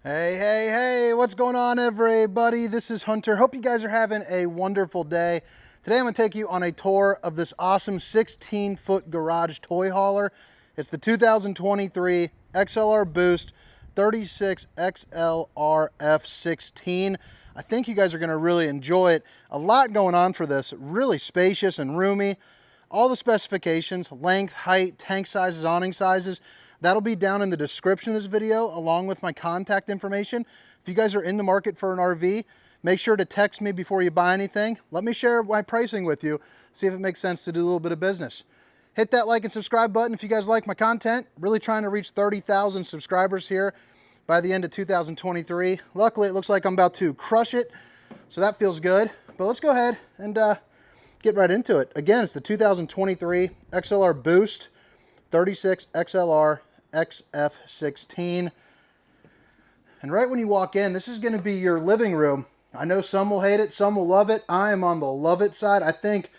Hey, hey, hey, what's going on, everybody? This is Hunter. Hope you guys are having a wonderful day. Today I'm going to take you on a tour of this awesome 16-foot garage toy hauler. It's the 2023 XLR Boost 36XLRXF16. I think you guys are going to really enjoy it. A lot going on for this, really spacious and roomy. All the specifications, length, height, tank sizes, awning sizes, that'll be down in the description of this video along with my contact information. If you guys are in the market for an RV, make sure to text me before you buy anything. Let me share my pricing with you, see if it makes sense to do a little bit of business. Hit that like and subscribe button if you guys like my content. Really trying to reach 30,000 subscribers here by the end of 2023. Luckily, it looks like I'm about to crush it, so that feels good. But let's go ahead and get right into it. Again, it's the 2023 XLR Boost 36XLRXF16. And right when you walk in, this is going to be your living room. I know some will hate it, some will love it. I am on the love it side. I think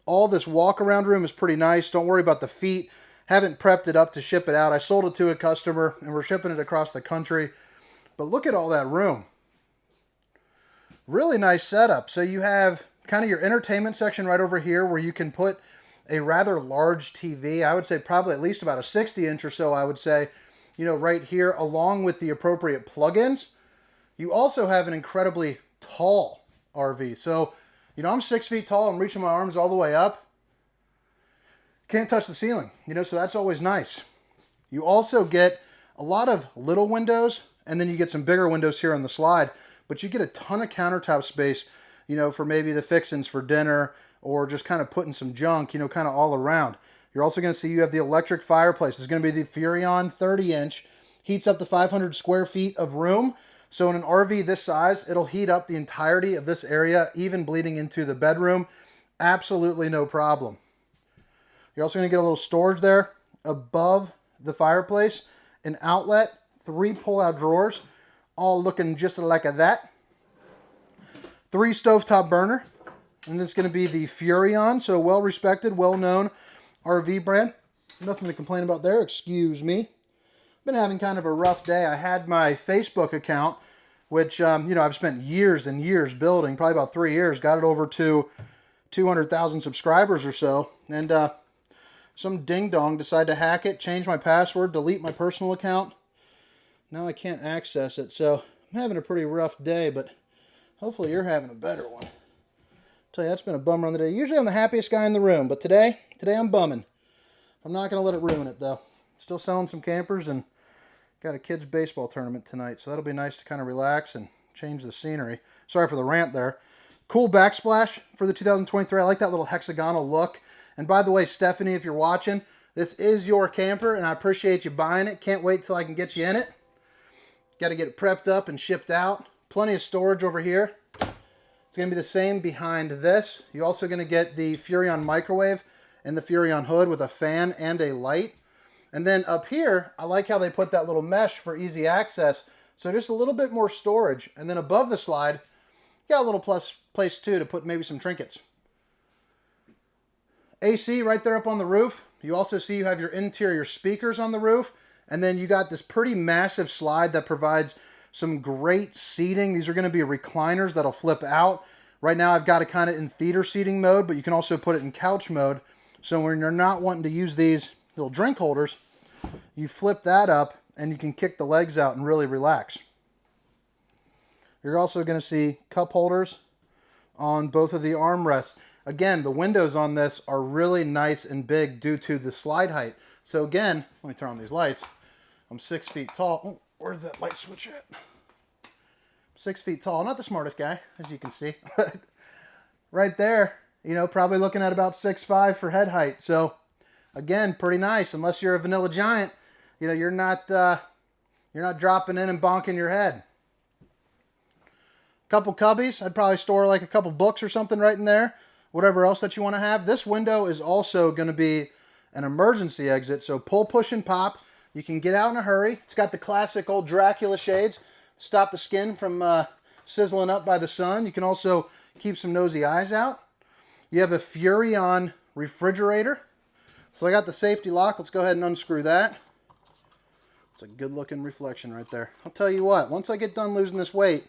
all this walk around room is pretty nice. Don't worry about the feet. Haven't prepped it up to ship it out. I sold it to a customer and we're shipping it across the country. But look at all that room. Really nice setup. So you have kind of your entertainment section right over here where you can put a rather large TV. I would say probably at least about a 60-inch or so, I would say, you know, right here, along with the appropriate plugins. You also have an incredibly tall RV. So, you know, I'm 6 feet tall. I'm reaching my arms all the way up. Can't touch the ceiling, you know, so that's always nice. You also get a lot of little windows, and then you get some bigger windows here on the slide, but you get a ton of countertop space, you know, for maybe the fixings for dinner or just kind of putting some junk, you know, kind of all around. You're also going to see you have the electric fireplace. It's going to be the Furrion 30-inch. Heats up to 500 square feet of room. So in an RV this size, it'll heat up the entirety of this area, even bleeding into the bedroom. Absolutely no problem. You're also going to get a little storage there above the fireplace, an outlet, 3 pull-out drawers, all looking just like that. 3 stovetop burner, and it's going to be the Furrion, so well-respected, well-known RV brand. Nothing to complain about there, excuse me. Been having kind of a rough day. I had my Facebook account, which, you know, I've spent years and years building, probably about 3 years, got it over to 200,000 subscribers or so, and some ding-dong decided to hack it, change my password, delete my personal account. Now I can't access it, so I'm having a pretty rough day, but hopefully you're having a better one. Tell you, that's been a bummer on the day. Usually I'm the happiest guy in the room, but today I'm bumming. I'm not going to let it ruin it, though. Still selling some campers and got a kids' baseball tournament tonight, so that'll be nice to kind of relax and change the scenery. Sorry for the rant there. Cool backsplash for the 2023. I like that little hexagonal look. And by the way, Stephanie, if you're watching, this is your camper, and I appreciate you buying it. Can't wait till I can get you in it. Got to get it prepped up and shipped out. Plenty of storage over here. It's going to be the same behind this. You're also going to get the Furrion microwave and the Furrion hood with a fan and a light. And then up here, I like how they put that little mesh for easy access. So just a little bit more storage. And then above the slide, you got a little place too to put maybe some trinkets. AC right there up on the roof. You also see you have your interior speakers on the roof. And then you got this pretty massive slide that provides some great seating. These are going to be recliners that'll flip out. Right now I've got it kind of in theater seating mode, but you can also put it in couch mode. So when you're not wanting to use these little drink holders, you flip that up and you can kick the legs out and really relax. You're also going to see cup holders on both of the armrests. Again, the windows on this are really nice and big due to the slide height. So again, let me turn on these lights. I'm 6 feet tall. Oh, where's that light switch at? 6 feet tall. Not the smartest guy, as you can see. Right there, you know, probably looking at about 6'5" for head height. So again, pretty nice. Unless you're a vanilla giant, you know, you're not dropping in and bonking your head. Couple cubbies. I'd probably store like a couple books or something right in there. Whatever else that you want to have. This window is also going to be an emergency exit. So pull, push, and pop. You can get out in a hurry. It's got the classic old Dracula shades. Stop the skin from sizzling up by the sun. You can also keep some nosy eyes out. You have a Furrion refrigerator. So I got the safety lock. Let's go ahead and unscrew that. It's a good looking reflection right there. I'll tell you what, once I get done losing this weight,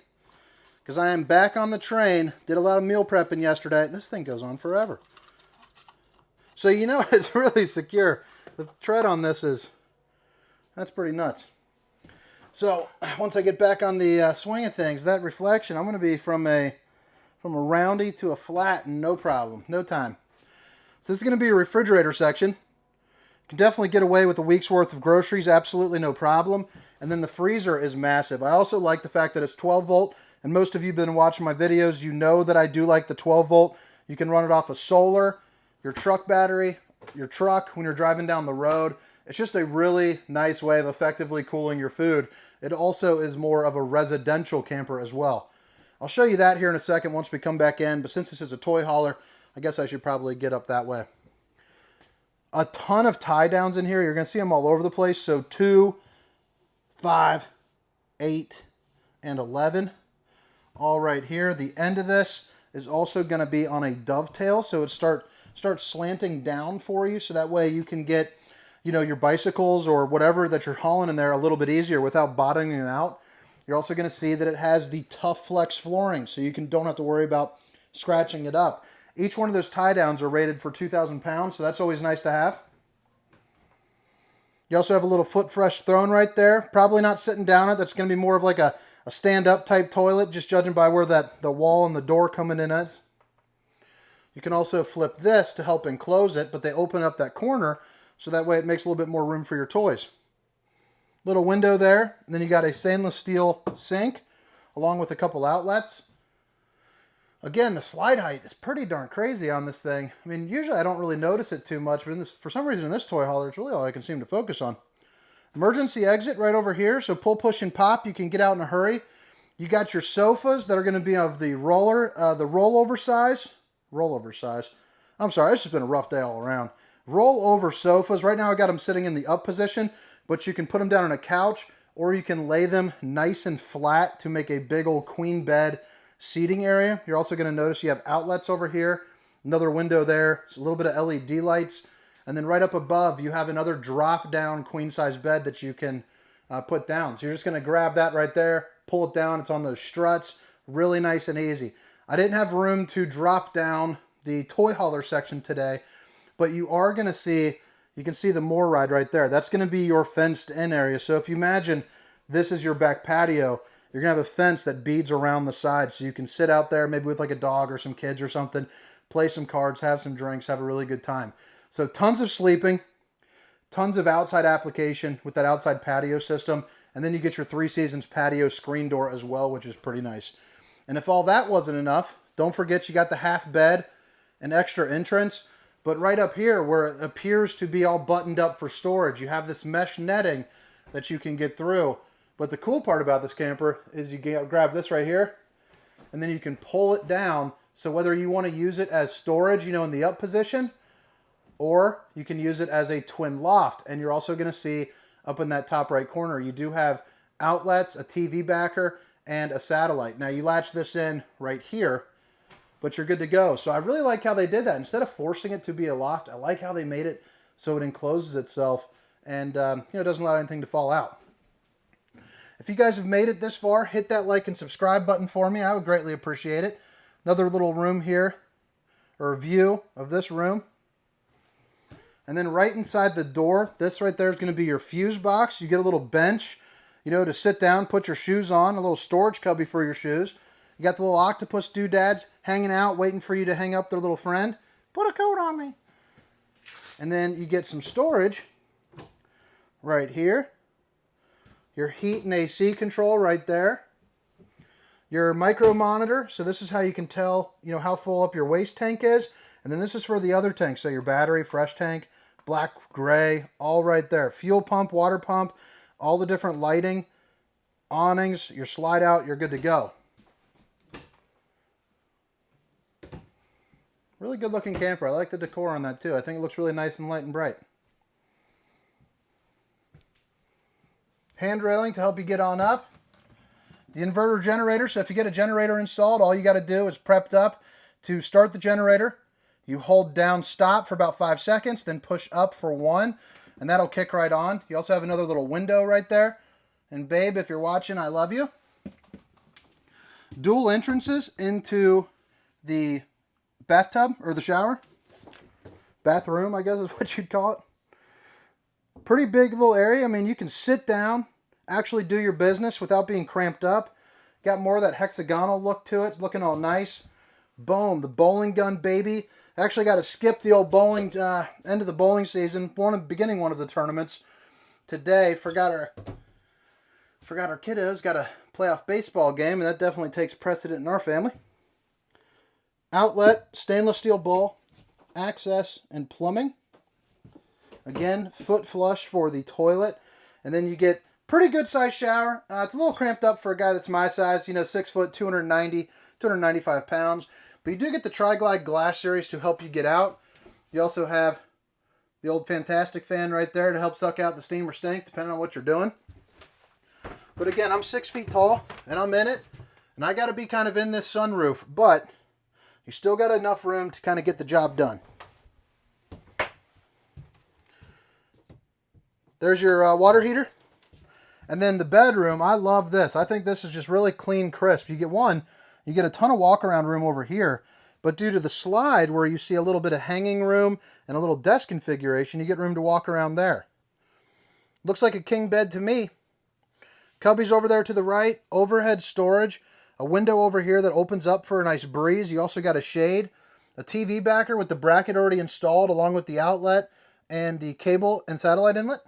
because I am back on the train, did a lot of meal prepping yesterday, this thing goes on forever. So you know it's really secure. The tread on this that's pretty nuts. So once I get back on the swing of things, that reflection, I'm going to be from a roundy to a flat, no problem, no time. So this is going to be a refrigerator section. You can definitely get away with a week's worth of groceries, absolutely no problem. And then the freezer is massive. I also like the fact that it's 12 volt, and most of you have been watching my videos, you know that I do like the 12 volt. You can run it off of solar, your truck battery, your truck when you're driving down the road. It's just a really nice way of effectively cooling your food. It also is more of a residential camper as well. I'll show you that here in a second once we come back in, but since this is a toy hauler, I guess I should probably get up that way. A ton of tie downs in here. You're going to see them all over the place. So 2, 5, 8, and 11. All right here. The end of this is also going to be on a dovetail. So it starts slanting down for you. So that way you can get, you know, your bicycles or whatever that you're hauling in there a little bit easier without bottoming them out. You're also going to see that it has the Tough Flex flooring. So you don't have to worry about scratching it up. Each one of those tie downs are rated for 2,000 pounds, so that's always nice to have. You also have a little foot fresh throne right there. Probably not sitting down it. That's going to be more of like a stand-up type toilet, just judging by where the wall and the door coming in is. You can also flip this to help enclose it, but they open up that corner, so that way it makes a little bit more room for your toys. Little window there, and then you got a stainless steel sink, along with a couple outlets. Again, the slide height is pretty darn crazy on this thing. I mean, usually I don't really notice it too much, but for some reason in this toy hauler, it's really all I can seem to focus on. Emergency exit right over here, so pull, push, and pop. You can get out in a hurry. You got your sofas that are going to be of the rollover size. I'm sorry, it's just been a rough day all around. Rollover sofas. Right now I got them sitting in the up position, but you can put them down on a couch, or you can lay them nice and flat to make a big old queen bed seating area. You're also going to notice you have outlets over here, another window there, a little bit of LED lights, and then right up above you have another drop down queen size bed that you can put down. So you're just going to grab that right there, pull it down. It's on those struts, really nice and easy. I didn't have room to drop down the toy hauler section today, but you are going to see, you can see the More Ride right there. That's going to be your fenced in area. So if you imagine this is your back patio, you're going to have a fence that beads around the side, so you can sit out there maybe with like a dog or some kids or something, play some cards, have some drinks, have a really good time. So tons of sleeping, tons of outside application with that outside patio system, and then you get your 3 Seasons patio screen door as well, which is pretty nice. And if all that wasn't enough, don't forget you got the half bed, an extra entrance, but right up here where it appears to be all buttoned up for storage, you have this mesh netting that you can get through. But the cool part about this camper is you grab this right here, and then you can pull it down. So whether you want to use it as storage, you know, in the up position, or you can use it as a twin loft. And you're also going to see up in that top right corner, you do have outlets, a TV backer, and a satellite. Now you latch this in right here, but you're good to go. So I really like how they did that. Instead of forcing it to be a loft, I like how they made it so it encloses itself and doesn't allow anything to fall out. If you guys have made it this far, hit that like and subscribe button for me. I would greatly appreciate it. Another little room here, or a view of this room. And then right inside the door, this right there is going to be your fuse box. You get a little bench, to sit down, put your shoes on, a little storage cubby for your shoes. You got the little octopus doodads hanging out, waiting for you to hang up their little friend. Put a coat on me. And then you get some storage right here. Your heat and AC control right there. Your micro monitor. So this is how you can tell, how full up your waste tank is. And then this is for the other tank. So your battery, fresh tank, black, gray, all right there. Fuel pump, water pump, all the different lighting, awnings, your slide out, you're good to go. Really good looking camper. I like the decor on that too. I think it looks really nice and light and bright. Hand railing to help you get on up. The inverter generator, so if you get a generator installed, all you got to do is prepped up to start the generator. You hold down stop for about 5 seconds, then push up for 1. and that'll kick right on. You also have another little window right there. And babe, if you're watching, I love you. Dual entrances into the bathtub or the shower. Bathroom, I guess is what you'd call it. Pretty big little area. I mean, you can sit down, actually do your business without being cramped up. Got more of that hexagonal look to it. It's looking all nice. Boom, the bowling gun, baby. Actually got to skip the old bowling, end of the bowling season. Beginning one of the tournaments today. Forgot our kiddos got a playoff baseball game, and that definitely takes precedent in our family. Outlet, stainless steel bowl, access, and plumbing. Again, foot flush for the toilet. And then you get pretty good size shower. It's a little cramped up for a guy that's my size, 6 foot, 295 pounds. But you do get the Tri-Glide Glass Series to help you get out. You also have the old Fantastic fan right there to help suck out the steam or stink, depending on what you're doing. But again, I'm 6 feet tall, and I'm in it. And I got to be kind of in this sunroof, but you still got enough room to kind of get the job done. There's your water heater. And then the bedroom, I love this. I think this is just really clean, crisp. You get a ton of walk-around room over here. But due to the slide where you see a little bit of hanging room and a little desk configuration, you get room to walk around there. Looks like a king bed to me. Cubbies over there to the right. Overhead storage. A window over here that opens up for a nice breeze. You also got a shade. A TV backer with the bracket already installed along with the outlet and the cable and satellite inlet.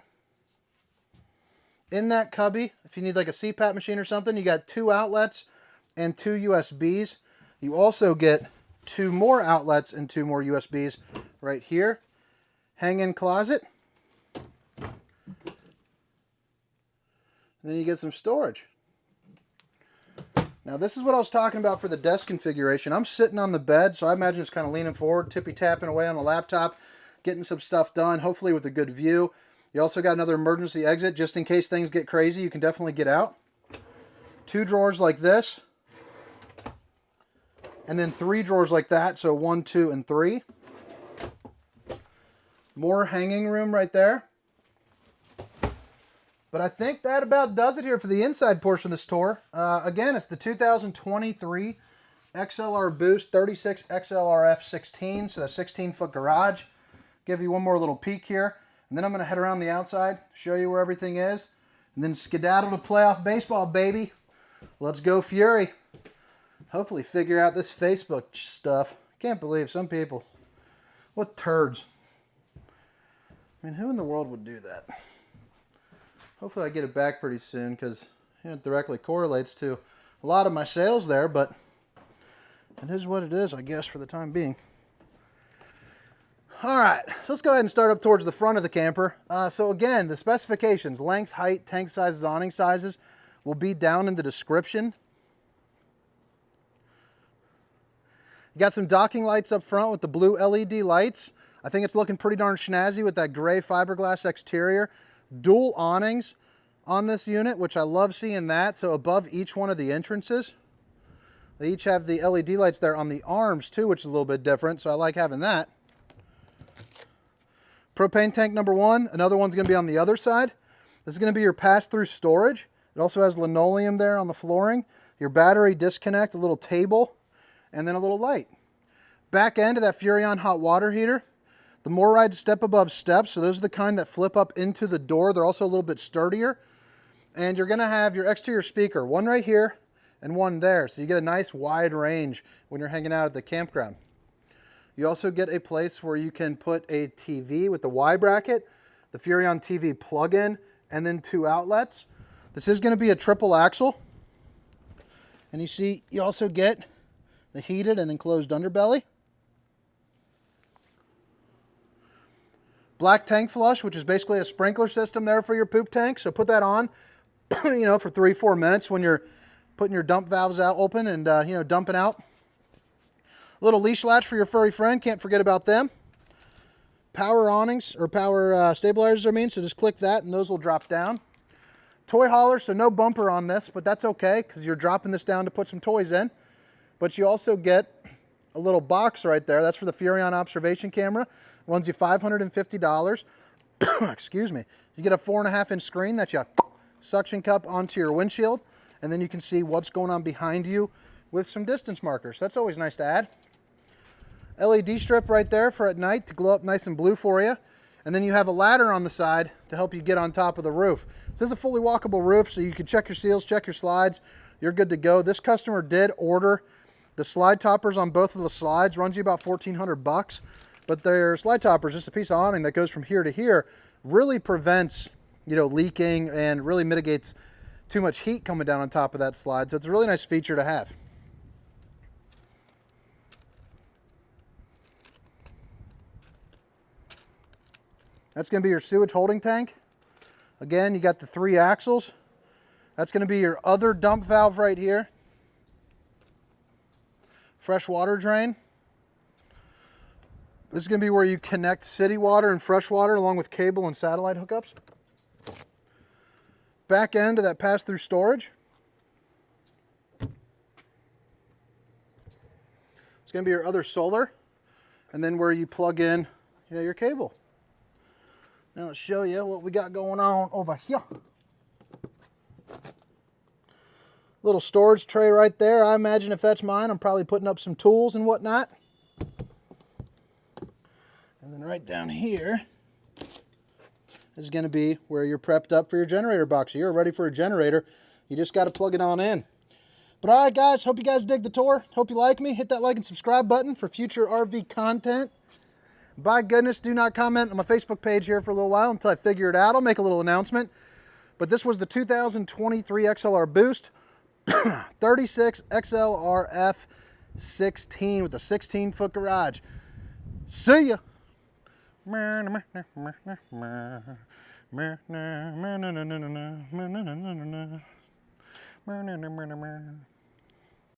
In that cubby, if you need like a CPAP machine or something, you got 2 outlets and 2 USBs. You also get 2 more outlets and 2 more USBs right here. Hang-in closet. And then you get some storage. Now this is what I was talking about for the desk configuration. I'm sitting on the bed, so I imagine it's kind of leaning forward, tippy-tapping away on the laptop, getting some stuff done, hopefully with a good view. You also got another emergency exit just in case things get crazy. You can definitely get out. 2 drawers like this. And then 3 drawers like that. So 1, 2, and 3. More hanging room right there. But I think that about does it here for the inside portion of this tour. Again, it's the 2023 XLR Boost 36XLRXF16. So the 16-foot garage. Give you one more little peek here. And then I'm going to head around the outside, show you where everything is, and then skedaddle to playoff baseball, baby. Let's go Fury. Hopefully figure out this Facebook stuff. Can't believe some people. What turds. I mean, who in the world would do that? Hopefully I get it back pretty soon because it directly correlates to a lot of my sales there, but it is what it is, I guess, for the time being. All right, so let's go ahead and start up towards the front of the camper. So again, the specifications, length, height, tank sizes, awning sizes will be down in the description. You got some docking lights up front with the blue LED lights. I think it's looking pretty darn snazzy with that gray fiberglass exterior. Dual awnings on this unit, which I love seeing that. So above each one of the entrances. They each have the LED lights there on the arms too, which is a little bit different. So I like having that. Propane tank number 1. Another one's going to be on the other side. This is going to be your pass-through storage. It also has linoleum there on the flooring. Your battery disconnect, a little table, and then a little light. Back end of that Furrion hot water heater. The MORryde step above steps. So those are the kind that flip up into the door. They're also a little bit sturdier. And you're going to have your exterior speaker. One right here and one there. So you get a nice wide range when you're hanging out at the campground. You also get a place where you can put a TV with the Y bracket, the Furrion TV plug-in, and then 2 outlets. This is going to be a triple axle. And you see, you also get the heated and enclosed underbelly. Black tank flush, which is basically a sprinkler system there for your poop tank. So put that on, for 3-4 minutes when you're putting your dump valves out open and, dumping out. Little leash latch for your furry friend. Can't forget about them. Power awnings, or power stabilizers, I mean. So just click that and those will drop down. Toy hauler, so no bumper on this, but that's okay because you're dropping this down to put some toys in. But you also get a little box right there. That's for the Furrion observation camera. Runs you $550. excuse me, you get a 4.5-inch screen that you suction cup onto your windshield, and then you can see what's going on behind you with some distance markers. That's always nice to add. LED strip right there for at night to glow up nice and blue for you. And then you have a ladder on the side to help you get on top of the roof. This is a fully walkable roof, so you can check your seals, check your slides. You're good to go. This customer did order the slide toppers on both of the slides. Runs you about $1,400, but their slide toppers, just a piece of awning that goes from here to here, really prevents, you know, leaking and really mitigates too much heat coming down on top of that slide. So it's a really nice feature to have. That's going to be your sewage holding tank. Again, you got the 3 axles. That's going to be your other dump valve right here. Fresh water drain. This is going to be where you connect city water and fresh water along with cable and satellite hookups. Back end of that pass-through storage. It's going to be your other solar, and then where you plug in, you know, your cable. Now let's show you what we got going on over here. Little storage tray right there. I imagine if that's mine, I'm probably putting up some tools and whatnot. And then right down here is going to be where you're prepped up for your generator box. You're ready for a generator. You just got to plug it on in. But all right, guys, hope you guys dig the tour. Hope you like me. Hit that like and subscribe button for future RV content. By goodness, do not comment on my Facebook page here for a little while until I figure it out. I'll make a little announcement. But this was the 2023 XLR Boost 36XLRF16 with a 16-foot garage. See ya!